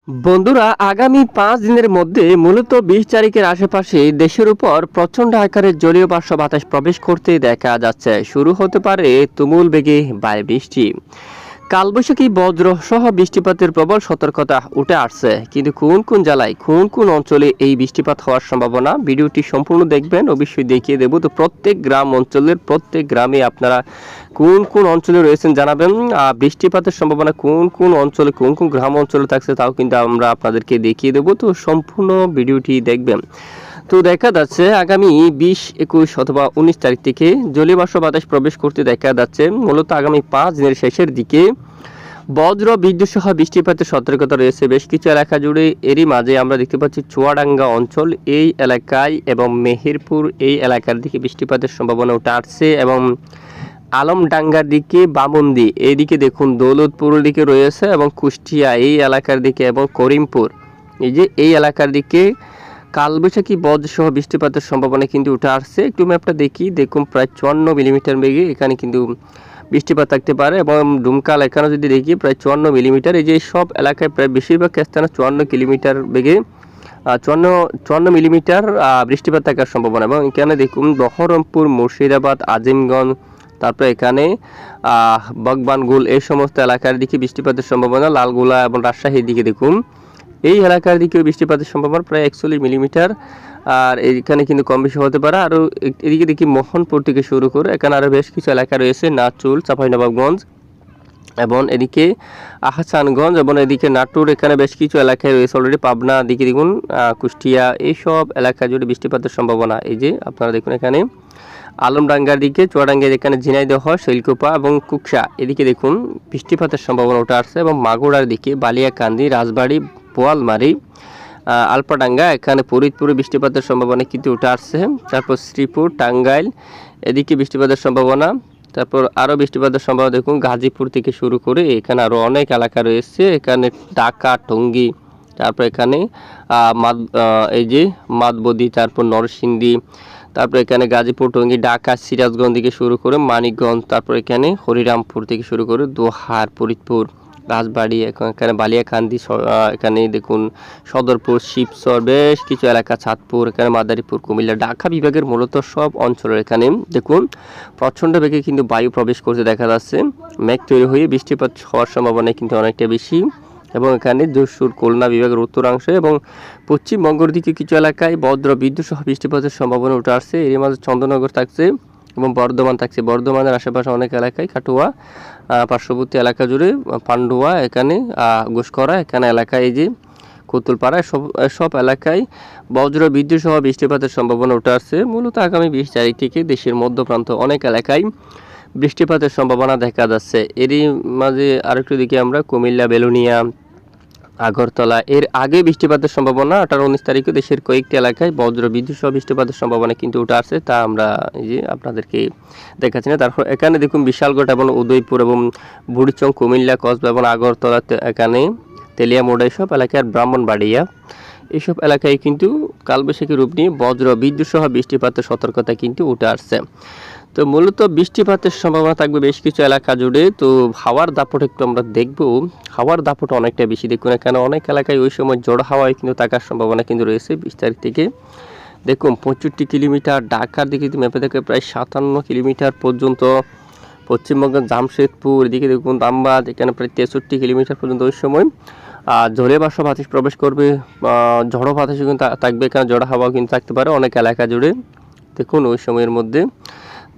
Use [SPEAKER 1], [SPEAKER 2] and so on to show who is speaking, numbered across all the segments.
[SPEAKER 1] বন্ধুরা, আগামী 5 দিনের মধ্যে মূলত 20 তারিখের আশেপাশে দেশের উপর প্রচণ্ড আকারে জলীয় বাষ্প বাতাস প্রবেশ করতে দেখা যাচ্ছে। শুরু হতে পারে তুমুল বেগে ভারী বৃষ্টি, কালবৈশাখী বজ্র সহ বৃষ্টিপাতের প্রবল সতর্কতা উঠে আসছে। কিন্তু কোন কোন জেলায় কোন কোন অঞ্চলে এই বৃষ্টিপাত হওয়ার সম্ভাবনা, ভিডিওটি সম্পূর্ণ দেখবেন, অবশ্যই দেখিয়ে দেব। তো প্রত্যেক গ্রাম অঞ্চলের প্রত্যেক গ্রামে আপনারা কোন কোন অঞ্চলে রয়েছেন জানাবেন। বৃষ্টিপাতের সম্ভাবনা কোন কোন অঞ্চলে কোন কোন গ্রাম অঞ্চলে থাকছে তাও কিন্তু আমরা আপনাদেরকে দেখিয়ে দেব। তো সম্পূর্ণ ভিডিওটি দেখবেন। তো দেখা যাচ্ছে আগামী 20, 21 অথবা 19 তারিখ থেকে জলীয় বাষ্প বাতাস প্রবেশ করতে দেখা যাচ্ছে। মূলত আগামী 5 দিনের শেষের দিকে বজ্র বিদ্যুৎ সহ বৃষ্টিপাতের সতর্কতা রয়েছে বেশ কিছু এলাকা জুড়ে। এরই মাঝে আমরা দেখতে পাচ্ছি চুয়াডাঙ্গা অঞ্চল এই এলাকায় এবং মেহেরপুর এই এলাকার দিকে বৃষ্টিপাতের সম্ভাবনা উঠে আসছে, এবং আলমডাঙ্গার দিকে, বামন্দি এইদিকে দেখুন, দৌলতপুরের দিকে রয়েছে, এবং কুষ্টিয়া এই এলাকার দিকে এবং করিমপুর এই এলাকার দিকে কালবৈশাখী বজ্র সহ বৃষ্টিপাতের সম্ভাবনা কিন্তু উঠে আসছে। একটু ম্যাপটা দেখি, দেখুন প্রায় 54 মিলিমিটার বেগে এখানে কিন্তু বৃষ্টিপাত থাকতে পারে, এবং ডুমকাল এখানে যদি দেখি প্রায় 54 মিলিমিটার। এই যে সব এলাকায় প্রায় বেশিরভাগ স্থানে 54 কিলোমিটার বেগে 54 মিলিমিটার বৃষ্টিপাত থাকার সম্ভাবনা। এবং এখানে দেখুন বহরমপুর, মুর্শিদাবাদ, আজিমগঞ্জ, তারপরে এখানে বকবানগুল এই সমস্ত এলাকার দিকে বৃষ্টিপাতের সম্ভাবনা। লালগোলা এবং রাজশাহীর দিকে দেখুন এই এলাকার দিকেও বৃষ্টিপাতের সম্ভাবনা প্রায় 41 মিলিমিটার। আর এখানে কিন্তু কম বেশি হতে পারে। আরও এদিকে দেখি মোহনপুর থেকে শুরু করে এখানে আরও বেশ কিছু এলাকা রয়েছে, নাচুল, চাঁপাইনবাবগঞ্জ এবং এদিকে আহসানগঞ্জ এবং এদিকে নাটোর, এখানে বেশ কিছু এলাকায় রয়েছে অলরেডি। পাবনা দিকে দেখুন, কুষ্টিয়া এইসব এলাকা জুড়ে বৃষ্টিপাতের সম্ভাবনা। এই যে আপনারা দেখুন এখানে আলমডাঙ্গার দিকে, চুয়াডাঙ্গার এখানে ঝিনাইদহ, শৈলকুপা এবং কুকসা এদিকে দেখুন বৃষ্টিপাতের সম্ভাবনা উঠে আসছে, এবং মাগুরার দিকে বালিয়াকান্দি, রাজবাড়ী, বোয়ালমারি, আলপাডাঙ্গা এখানে ফরিদপুরে বৃষ্টিপাতের সম্ভাবনা কিন্তু উঠে আসছে। তারপর শ্রীপুর, টাঙ্গাইল এদিকে বৃষ্টিপাতের সম্ভাবনা। তারপর আরও বৃষ্টিপাতের সম্ভাবনা দেখুন গাজীপুর থেকে শুরু করে এখানে আরও অনেক এলাকা রয়েছে, এখানে ঢাকা, টঙ্গী, তারপর এখানে এই যে মাদবদী, তারপর নরসিংদী, তারপর এখানে গাজীপুর, টঙ্গী, ঢাকা, সিরাজগঞ্জ থেকে শুরু করে মানিকগঞ্জ, তারপর এখানে হরিরামপুর থেকে শুরু করে দোহার, ফরিদপুর, রাজবাড়ী, এখানে বালিয়াকান্দি, এখানে দেখুন সদরপুর, শিবচর বেশ কিছু এলাকা, চাঁদপুর, এখানে মাদারীপুর, কুমিল্লা, ঢাকা বিভাগের মূলত সব অঞ্চলের এখানে দেখুন প্রচণ্ড বেগে কিন্তু বায়ু প্রবেশ করতে দেখা যাচ্ছে। মেঘ তৈরি হয়ে বৃষ্টিপাত হওয়ার সম্ভাবনা কিন্তু অনেকটা বেশি। এবং এখানে যশোর, খুলনা বিভাগের উত্তরাংশে এবং পশ্চিমবঙ্গের দিকে কিছু এলাকায় বজ্র বিদ্যুৎ সহ বৃষ্টিপাতের সম্ভাবনা উঠে আসছে। এর মাঝে চন্দ্রনগর থাকছে এবং বর্ধমান থাকছে। বর্ধমানের আশেপাশে অনেক এলাকায়, কাটুয়া পার্শ্ববর্তী এলাকা জুড়ে, পান্ডুয়া এখানে, ঘোষকরা এখানে এলাকায়, এই যে কুতুলপাড়া সব এলাকায় বজ্র বিদ্যুৎ সহ বৃষ্টিপাতের সম্ভাবনা উঠে আসছে। মূলত আগামী 20 তারিখ থেকে দেশের মধ্যপ্রান্ত অনেক এলাকায় বৃষ্টিপাতের সম্ভাবনা দেখা যাচ্ছে। এরই মাঝে আরেকটু দিকে আমরা কুমিল্লা, বেলুনিয়া, আগরতলা এর আগে বৃষ্টিপাতের সম্ভাবনা 18-19 তারিখে দেশের কয়েকটি এলাকায় বজ্র বিদ্যুৎ সহ বৃষ্টিপাতের সম্ভাবনা কিন্তু উঠে আসছে, তা আমরা এই যে আপনাদেরকে দেখাচ্ছি না। তারপর এখানে দেখুন বিশালগড় এবং উদয়পুর এবং বুড়িচং, কুমিল্লা, কসবা এবং আগরতলা, এখানে তেলিয়ামুড়া এইসব এলাকায়, ব্রাহ্মণবাড়িয়া এইসব এলাকায় কিন্তু কালবৈশাখী রূপ নিয়ে বজ্র বিদ্যুৎ সহ বৃষ্টিপাতের সতর্কতা কিন্তু উঠে আসছে। তো মূলত বৃষ্টিপাতের সম্ভাবনা থাকবে বেশ কিছু এলাকা জুড়ে। তো হাওয়ার দাপট একটু আমরা দেখব। হাওয়ার দাপট অনেকটা বেশি, দেখুন এখানে অনেক এলাকায় ওই সময় ঝড়ো হাওয়ায় কিন্তু থাকার সম্ভাবনা কিন্তু রয়েছে 20 তারিখ থেকে। দেখুন 65 কিলোমিটার, ঢাকার দিকে ম্যাপে দেখে প্রায় 57 কিলোমিটার পর্যন্ত, পশ্চিমবঙ্গের জামশেদপুর এদিকে দেখুন ধামবাদ, এখানে প্রায় 63 কিলোমিটার পর্যন্ত ওই সময় ঝড়ে বাষ্প বাতাস প্রবেশ করবে, ঝড়ো বাতাসও কিন্তু থাকবে, এখানে ঝড়ো হাওয়াও কিন্তু থাকতে পারে অনেক এলাকা জুড়ে দেখুন ওই সময়ের মধ্যে।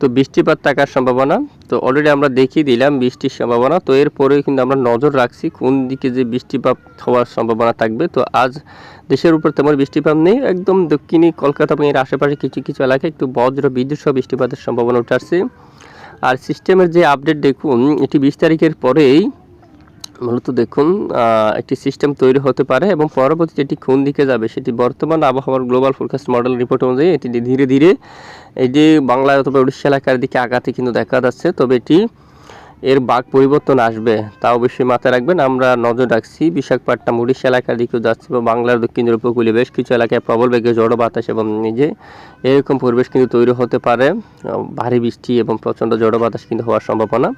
[SPEAKER 1] তো বৃষ্টিপাত থাকার সম্ভাবনা তো অলরেডি আমরা দেখিয়ে দিলাম বৃষ্টির সম্ভাবনা। তো এরপরেও কিন্তু আমরা নজর রাখছি কোন দিকে যে বৃষ্টিপাত হওয়ার সম্ভাবনা থাকবে। তো আজ দেশের উপর তেমন বৃষ্টিপাত নেই, একদম দক্ষিণী কলকাতা এবং এর আশেপাশে কিছু কিছু এলাকায় একটু বজ্র বিদ্যুৎ সহ বৃষ্টিপাতের সম্ভাবনা উঠে আসছে। আর সিস্টেমের যে আপডেট দেখুন, এটি 20 তারিখের পরেই মূলত দেখুন একটি সিস্টেম তৈরি হতে পারে, এবং পরবর্তীতে এটি কোন দিকে যাবে সেটি বর্তমান আবহাওয়ার গ্লোবাল ফোরকাস্ট মডেল রিপোর্ট অনুযায়ী এটি ধীরে ধীরে এই যে বাংলা অথবা উড়িষ্যা এলাকার দিকে আগাতে কিন্তু দেখা যাচ্ছে। তবে এটি এর বাক পরিবর্তন আসবে তা অবশ্যই মাথায় রাখবেন। আমরা নজর রাখছি বিশাখাপট্টনম, উড়িষ্যা এলাকার দিকেও যাচ্ছে, বা বাংলার দক্ষিণ উপকূলে বেশ কিছু এলাকায় প্রবল বেগে ঝড়ো বাতাস এবং নিজে এরকম পরিবেশ কিন্তু তৈরি হতে পারে, ভারী বৃষ্টি এবং প্রচণ্ড ঝড়ো বাতাস কিন্তু হওয়ার সম্ভাবনা।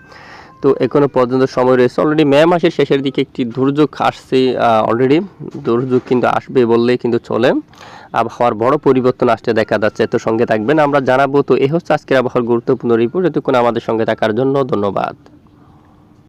[SPEAKER 1] তো এখনো পর্যন্ত সময় রয়েছে। অলরেডি মে মাসের শেষের দিকে একটি দুর্যোগ আসছে, অলরেডি দুর্যোগ কিন্তু আসবে বললেই কিন্তু চলে। আবহাওয়ার বড় পরিবর্তন আসতে দেখা যাচ্ছে। তো সঙ্গে থাকবেন, আমরা জানাবো। তো এই হচ্ছে আজকের আবহাওয়ার গুরুত্বপূর্ণ রিপোর্ট। এতক্ষণ আমাদের সঙ্গে থাকার জন্য ধন্যবাদ।